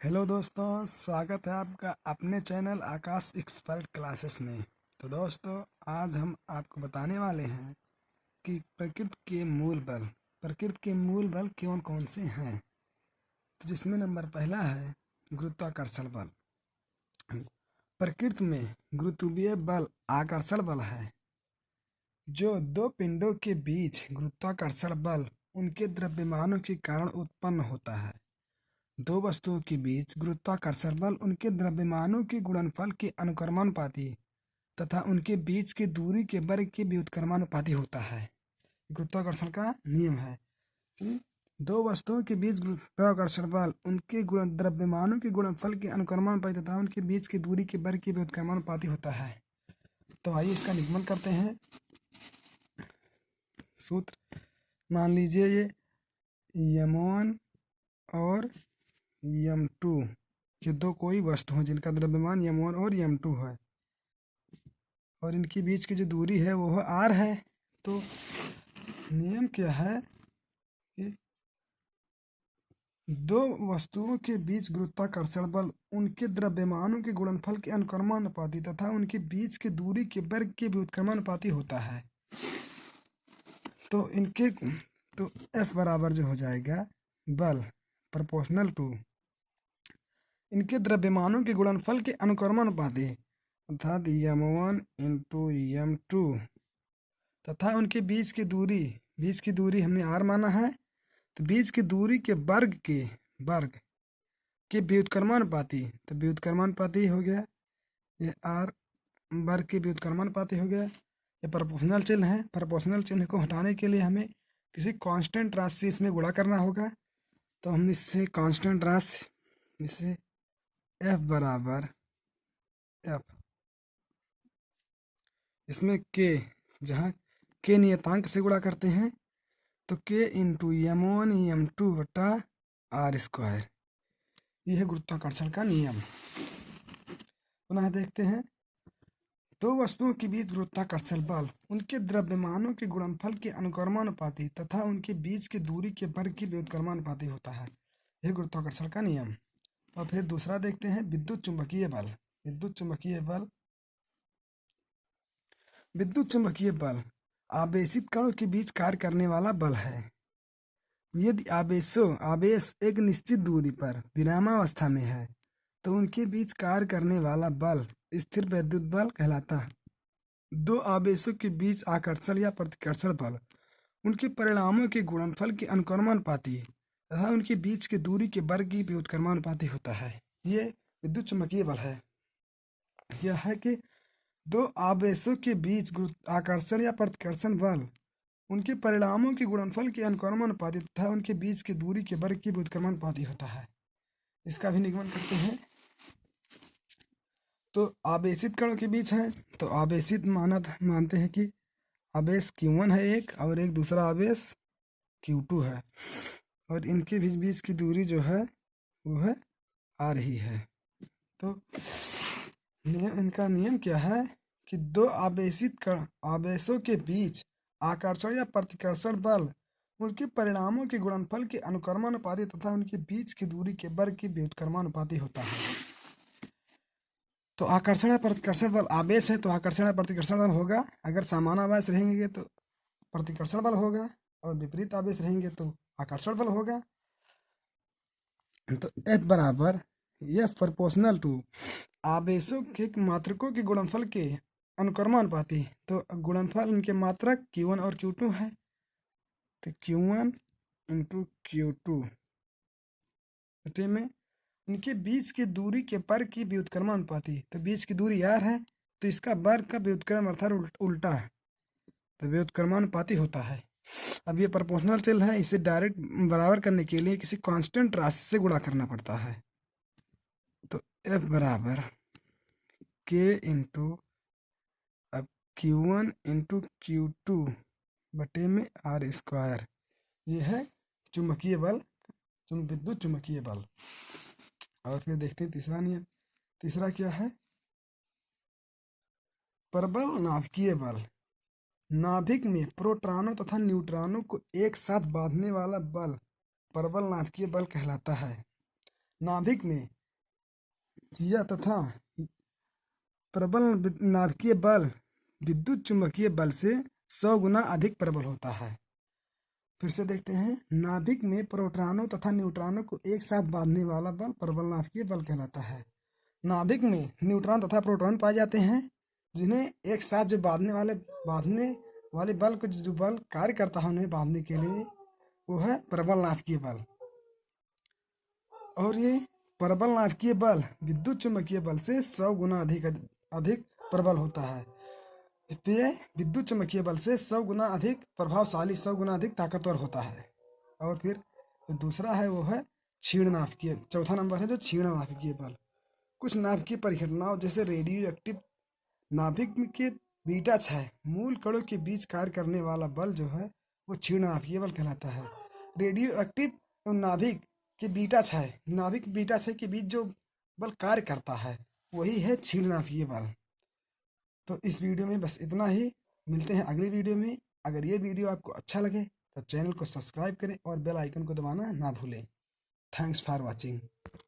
Hello दोस्तों, स्वागत है आपका अपने चैनल आकाश एक्सपर्ट क्लासेस में। तो दोस्तों, आज हम आपको बताने वाले हैं कि प्रकृति के मूल बल कौन कौन से हैं। तो जिसमें नंबर पहला है गुरुत्वाकर्षण बल। प्रकृति में गुरुत्वीय बल आकर्षण बल है, जो दो पिंडों के बीच गुरुत्वाकर्षण बल उनके द्रव्यमानों के कारण उत्पन्न होता है। दो वस्तुओं के बीच गुरुत्वाकर्षण बल उनके द्रव्यमानों के गुणनफल के अनुक्रमानुपाती तथा उनके बीच की दूरी के वर्ग के व्युत्क्रमानुपाती होता है। गुरुत्वाकर्षण का नियम है कि दो वस्तुओं के बीच गुरुत्वाकर्षण बल उनके द्रव्यमानों के गुणनफल के अनुक्रमानुपाती तथा उनके बीच की दूरी के वर्ग के व्युत्क्रमानुपाती होता है। तो आइए इसका निगमन करते हैं। सूत्र मान लीजिए ये यम1 और यम2 ये दो कोई वस्तु हैं जिनका द्रव्यमान यम1 और यम2 है, और इनके बीच की जो दूरी है वो आर है। तो नियम क्या है कि दो वस्तुओं के बीच गुरुत्वाकर्षण बल उनके द्रव्यमानों के गुणनफल के अनुक्रमानुपाती तथा उनके बीच की दूरी के वर्ग के व्युत्क्रमानुपाती होता है। तो F बराबर जो हो जाएगा बल प्रोपोर्शनल टू इनके द्रव्यमानों के गुणनफल के अनुक्रमानुपाती अर्थात यम1 इंटू यम2 तथा उनके बीच की दूरी हमने आर माना है, तो बीच की दूरी के वर्ग के व्युत्क्रमानुपाती, तो व्युत्क्रमानुपाती हो गया ये आर, वर्ग के व्युत्क्रमानुपाती हो गया। ये प्रोपोर्शनल चिन्ह है। प्रोपोर्शनल चिन्ह को हटाने के लिए हमें किसी कांस्टेंट राशि से इसमें गुणा करना होगा। तो हम इससे कांस्टेंट राशि इससे F बराबर F, इसमें K, जहाँ K नियतांक से गुणा करते हैं तो K इंटू यम1 यम2 बटा आर स्क्वायर, यह है गुरुत्वाकर्षण का नियम। पुनः देखते हैं, दो वस्तुओं के बीच गुरुत्वाकर्षण बल उनके द्रव्यमानों के गुणनफल के अनुक्रमानुपाती तथा उनके बीच की दूरी के वर्ग के व्युत्क्रमानुपाती होता है। यह गुरुत्वाकर्षण का नियम। और फिर दूसरा देखते हैं विद्युत चुंबकीय बल। विद्युत चुंबकीय बल आवेशित कणों के बीच कार्य करने वाला बल है। यदि आवेश एक निश्चित दूरी पर विरामावस्था में है तो उनके बीच कार्य करने वाला बल स्थिर वैद्युत बल कहलाता है। दो आवेशों के बीच आकर्षण या प्रतिकर्षण बल उनके परिणामों के गुणनफल के अनुक्रमानुपाती तथा उनके बीच की दूरी के वर्ग की व्युत्क्रमानुपाती होता है। ये विद्युत चुंबकीय बल है। यह है कि दो आवेशों के बीच आकर्षण या प्रतिकर्षण बल उनके परिणामों के गुणनफल के अनुक्रमानुपाती तथा उनके बीच की दूरी के वर्ग की व्युत्क्रमानुपाती होता है। इसका भी निगमन करते हैं। तो आवेशित कणों के बीच है, तो आवेशित मानते हैं कि आवेश Q1 है एक, और एक दूसरा आवेश Q2 है, और इनके बीच की दूरी जो है वो है आर ही है। तो इनका नियम क्या है कि दो आवेशों के बीच आकर्षण या प्रतिकर्षण बल उनके परिणामों के गुणनफल के अनुक्रमानुपाती तथा उनके बीच की दूरी के वर्ग के व्युत्क्रमानुपाती होता है। तो आकर्षण या प्रतिकर्षण बल आवेश है तो आकर्षण या प्रतिकर्षण बल होगा। अगर समान आवेश रहेंगे तो प्रतिकर्षण बल होगा, और विपरीत आवेश रहेंगे तो आकर्षण बल होगा। तो F बराबर F प्रोपोर्शनल टू आवेशों के मात्रकों के गुणनफल के अनुक्रमानुपाती। तो गुणनफल इनके मात्रक Q1 और Q2 है, तो Q1 इंटू Q2 में उनके बीच की दूरी के वर्ग की व्युत्क्रमानुपाती। तो बीच की दूरी r है, तो इसका वर्ग का व्युत्क्रम अर्थात उल्टा है, तो व्युत्क्रमानुपाती होता है। अब ये प्रोपोर्शनल चिन्ह है, इसे डायरेक्ट बराबर करने के लिए किसी कांस्टेंट राशि से गुणा करना पड़ता है। तो F बराबर K इंटू अब Q1 इंटू Q2 बटे में आर स्क्वायर, ये है चुंबकीय बल, विद्युत चुंबकीय बल। और फिर देखते हैं तीसरा नियम। तीसरा क्या है? प्रबल नाभिकीय बल। नाभिक में प्रोटॉनों तथा न्यूट्रॉनों को एक साथ बांधने वाला बल प्रबल नाभिकीय बल कहलाता है। नाभिक में यह तथा प्रबल नाभिकीय बल विद्युत चुंबकीय बल से 100 गुना अधिक प्रबल होता है। फिर से देखते हैं, नाभिक में प्रोटॉनों तथा न्यूट्रॉनों को एक साथ बांधने वाला बल प्रबल नाभिकीय बल कहलाता है। नाभिक में न्यूट्रॉन तथा प्रोटॉन पाए जाते हैं, जिन्हें एक साथ जो बांधने वाले बल को जो बल कार्य करता है उन्हें बांधने के लिए, वो है प्रबल नाभिकीय बल। और ये प्रबल नाभिकीय बल विद्युत चुंबकीय बल से 100 गुना अधिक प्रबल होता है। ये विद्युत चुंबकीय बल से 100 गुना अधिक प्रभावशाली, 100 गुना अधिक ताकतवर होता है। और फिर जो दूसरा है वो है क्षीण नाभिकीय, चौथा नंबर है जो क्षीण नाभिकीय बल। कुछ नाभिकीय परिघटनाओं जैसे रेडियो एक्टिव नाभिक के बीटा क्षय मूल कणों के बीच कार्य करने वाला बल जो है वो क्षीण नाभिकीय बल कहलाता है। रेडियो एक्टिव नाभिक के बीटा क्षय के बीच जो बल कार्य करता है वही है क्षीण नाभिकीय बल। तो इस वीडियो में बस इतना ही, मिलते हैं अगली वीडियो में। अगर ये वीडियो आपको अच्छा लगे तो चैनल को सब्सक्राइब करें और बेल आइकन को दबाना ना भूलें। Thanks for watching.